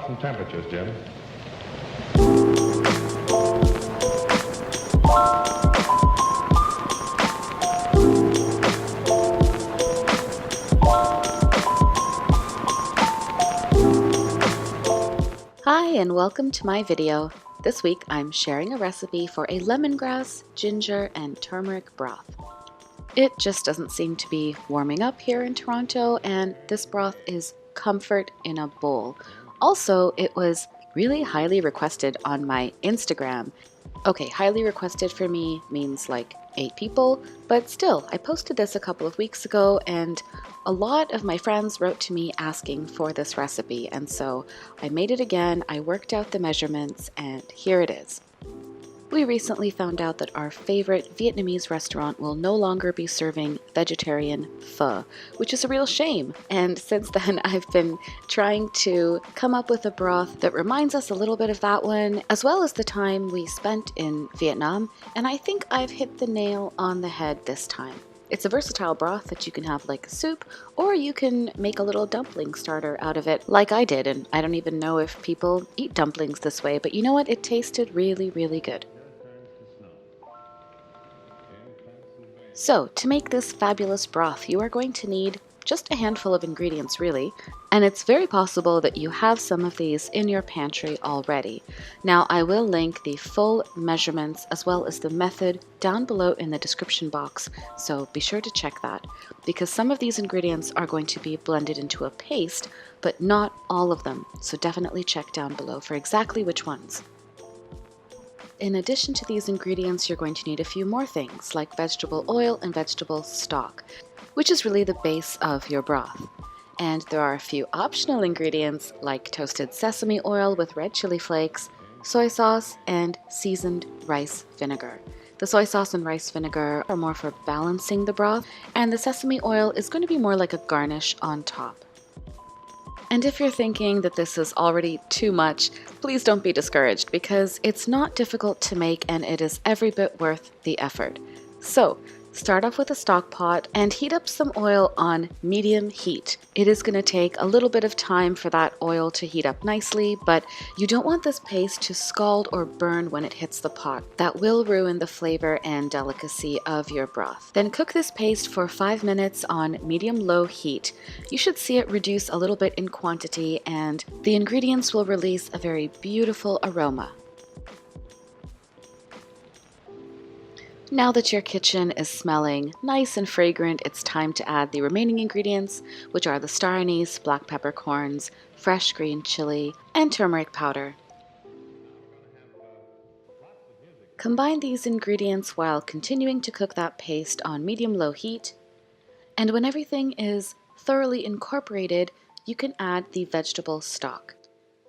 about some temperatures, Jim? Hi and welcome to my video. This week I'm sharing a recipe for a lemongrass, ginger, and turmeric broth. It just doesn't seem to be warming up here in Toronto, and this broth is comfort in a bowl. Also, it was really highly requested on my Instagram. Okay, highly requested for me means like 8 people, but still, I posted this a couple of weeks ago and a lot of my friends wrote to me asking for this recipe, and so I made it again, I worked out the measurements, and here it is. We recently found out that our favorite Vietnamese restaurant will no longer be serving vegetarian pho, which is a real shame. And since then, I've been trying to come up with a broth that reminds us a little bit of that one, as well as the time we spent in Vietnam, and I think I've hit the nail on the head this time. It's a versatile broth that you can have like a soup, or you can make a little dumpling starter out of it like I did, and I don't even know if people eat dumplings this way, but you know what? It tasted really, really good. So, to make this fabulous broth, you are going to need just a handful of ingredients really, and it's very possible that you have some of these in your pantry already. Now, I will link the full measurements as well as the method down below in the description box, so be sure to check that, because some of these ingredients are going to be blended into a paste, but not all of them, so definitely check down below for exactly which ones. In addition to these ingredients, you're going to need a few more things, like vegetable oil and vegetable stock, which is really the base of your broth. And there are a few optional ingredients, like toasted sesame oil with red chili flakes, soy sauce, and seasoned rice vinegar. The soy sauce and rice vinegar are more for balancing the broth, and the sesame oil is going to be more like a garnish on top. And if you're thinking that this is already too much, please don't be discouraged, because it's not difficult to make and it is every bit worth the effort. So, start off with a stock pot and heat up some oil on medium heat. It is going to take a little bit of time for that oil to heat up nicely, but you don't want this paste to scald or burn when it hits the pot. That will ruin the flavor and delicacy of your broth. Then cook this paste for 5 minutes on medium-low heat. You should see it reduce a little bit in quantity, and the ingredients will release a very beautiful aroma. Now that your kitchen is smelling nice and fragrant, it's time to add the remaining ingredients, which are the star anise, black peppercorns, fresh green chili, and turmeric powder. Combine these ingredients while continuing to cook that paste on medium-low heat, and when everything is thoroughly incorporated, you can add the vegetable stock.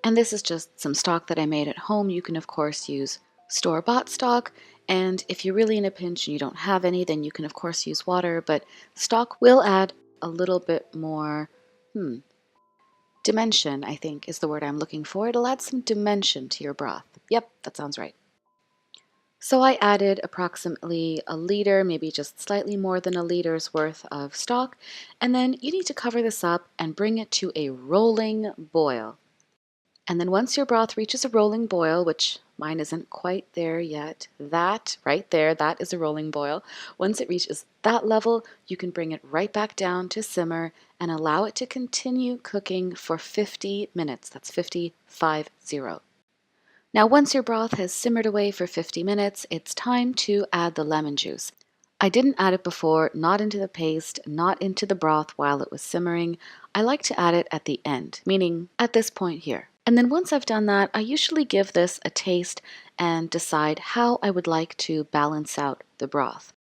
And this is just some stock that I made at home. You can of course use store-bought stock, and if you're really in a pinch and you don't have any, then you can of course use water, but stock will add a little bit more dimension, I think is the word I'm looking for. It'll add some dimension to your broth. Yep, that sounds right. So I added approximately a liter, maybe just slightly more than a liter's worth of stock, and then you need to cover this up and bring it to a rolling boil. And then once your broth reaches a rolling boil, which mine isn't quite there yet, that right there, that is a rolling boil. Once it reaches that level, you can bring it right back down to simmer and allow it to continue cooking for 50 minutes. That's 50. Now once your broth has simmered away for 50 minutes, it's time to add the lemon juice. I didn't add it before, not into the paste, not into the broth while it was simmering. I like to add it at the end, meaning at this point here. And then once I've done that, I usually give this a taste and decide how I would like to balance out the broth.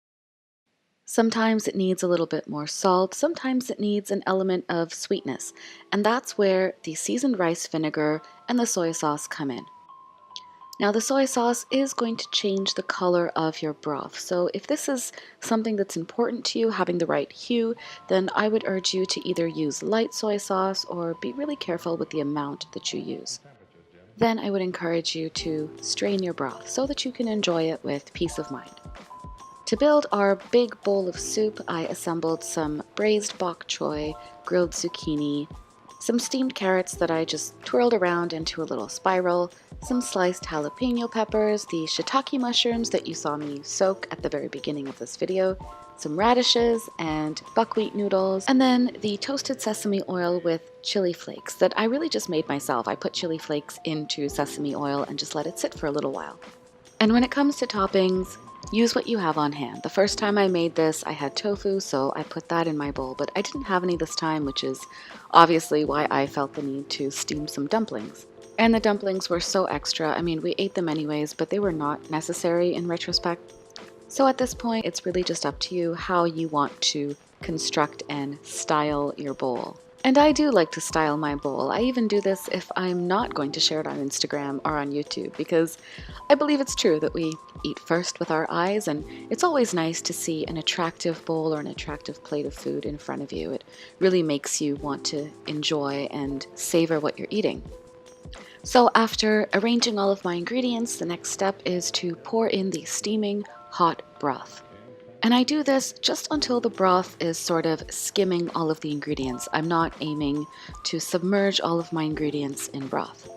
Sometimes it needs a little bit more salt, sometimes it needs an element of sweetness, and that's where the seasoned rice vinegar and the soy sauce come in. Now the soy sauce is going to change the color of your broth, so if this is something that's important to you, having the right hue, then I would urge you to either use light soy sauce or be really careful with the amount that you use. Then I would encourage you to strain your broth so that you can enjoy it with peace of mind. To build our big bowl of soup, I assembled some braised bok choy, grilled zucchini, some steamed carrots that I just twirled around into a little spiral, some sliced jalapeno peppers, the shiitake mushrooms that you saw me soak at the very beginning of this video, some radishes and buckwheat noodles, and then the toasted sesame oil with chili flakes that I really just made myself. I put chili flakes into sesame oil and just let it sit for a little while. And when it comes to toppings, use what you have on hand. The first time I made this, I had tofu, so I put that in my bowl, but I didn't have any this time, which is obviously why I felt the need to steam some dumplings. And the dumplings were so extra. I mean, we ate them anyways, but they were not necessary in retrospect. So at this point, it's really just up to you how you want to construct and style your bowl. And I do like to style my bowl. I even do this if I'm not going to share it on Instagram or on YouTube, because I believe it's true that we eat first with our eyes, and it's always nice to see an attractive bowl or an attractive plate of food in front of you. It really makes you want to enjoy and savor what you're eating. So after arranging all of my ingredients, the next step is to pour in the steaming hot broth. And I do this just until the broth is sort of skimming all of the ingredients. I'm not aiming to submerge all of my ingredients in broth.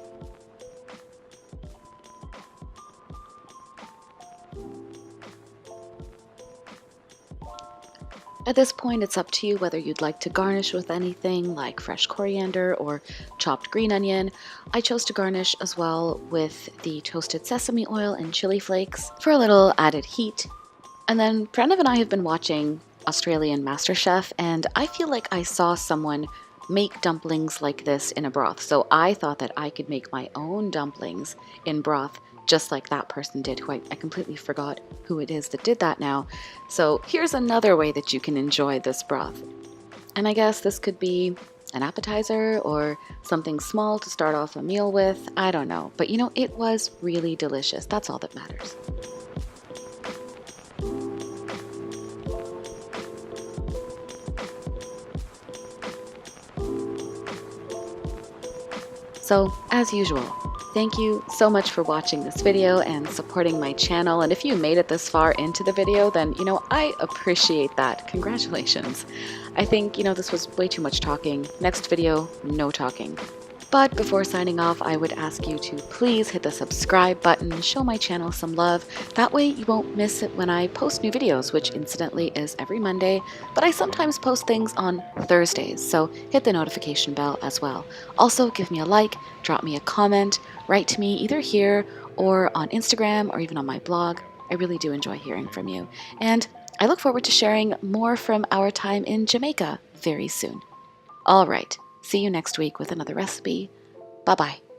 At this point, it's up to you whether you'd like to garnish with anything like fresh coriander or chopped green onion. I chose to garnish as well with the toasted sesame oil and chili flakes for a little added heat. And then Pranav and I have been watching Australian MasterChef, and I feel like I saw someone make dumplings like this in a broth. So I thought that I could make my own dumplings in broth just like that person did, who I completely forgot who it is that did that now. So here's another way that you can enjoy this broth. And I guess this could be an appetizer or something small to start off a meal with. I don't know. But you know, it was really delicious. That's all that matters. So, as usual, thank you so much for watching this video and supporting my channel. And if you made it this far into the video, then, you know, I appreciate that. Congratulations. I think, you know, this was way too much talking. Next video, no talking. But before signing off, I would ask you to please hit the subscribe button, show my channel some love. That way you won't miss it when I post new videos, which incidentally is every Monday, but I sometimes post things on Thursdays, so hit the notification bell as well. Also, give me a like, drop me a comment, write to me either here or on Instagram or even on my blog. I really do enjoy hearing from you. And I look forward to sharing more from our time in Jamaica very soon. All right. See you next week with another recipe. Bye-bye.